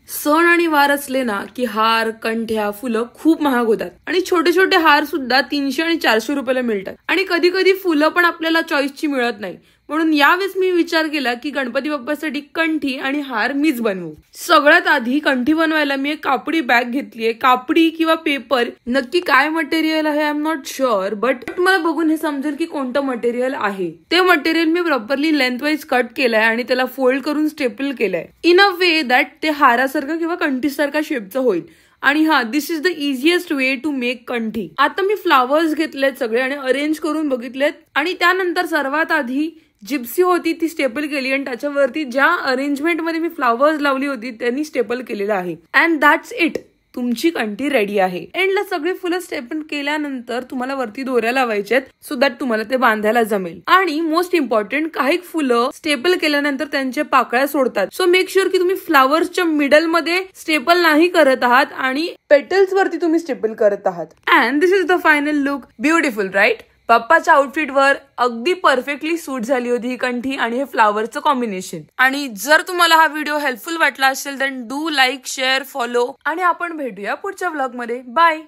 सण आणि वार असले ना की हार, कंठ्या, फुलं खूप महाग होतात आणि छोटे छोटे हार सुद्धा 300 आणि 400 रुपयाला मिळतात आणि कधी कधी फुलं पण आपल्याला चॉईसची मिळत नाही. म्हणून यावेळेस मी विचार केला की गणपती बाप्पासाठी कंठी आणि हार मीच बनवू. सगळ्यात आधी कंठी बनवायला मी एक कापडी बॅग घेतलीये. कापडी किंवा पेपर, नक्की काय मटेरियल आहे I am not sure, but मला बघून हे समजेल की कोणतं मटेरियल आहे. ते मटेरियल मी प्रॉपरली लेंथवाईज कट केलंय आणि त्याला फोल्ड करून स्टेपल केलंय इन अ वे दॅट ते हारासारखं किंवा कंठीसारखा शेपचं होईल. आणि हा, this is the easiest way to make कंठी. आता मी फ्लावर्स घेतलेत सगळे आणि अरेंज करून बघितलेत आणि त्यानंतर सर्वात आधी जिप्सी होती ती स्टेपल केली आणि त्याच्यावरती ज्या अरेंजमेंट मध्ये मी फ्लावर्स लावली होती त्यांनी स्टेपल केलेलं आहे. अँड दॅट्स इट, तुमची कंठी रेडी आहे. एंडला सगळे फुलं स्टेपल केल्यानंतर तुम्हाला वरती दोऱ्या लावायच्यात सो दॅट तुम्हाला ते बांधायला जमेल. आणि मोस्ट इम्पॉर्टंट, काही फुलं स्टेपल केल्यानंतर त्यांच्या पाकळ्या सोडतात. सो मेक शुअर की तुम्ही फ्लावर्सच्या मिडल मध्ये स्टेपल नाही करत आहात आणि पेटल्स वरती तुम्ही स्टेपल करत आहात. And this is the final look. Beautiful right? बाप्पाच्या आउटफिटवर अगदी परफेक्टली सूट झाली होती ही कंठी आणि हे फ्लावरचं कॉम्बिनेशन. आणि जर तुम्हाला हा व्हिडिओ हेल्पफुल वाटला असेल तर डू लाईक, शेअर, फॉलो आणि आपण भेटूया पुढच्या व्लॉग मध्ये. बाय.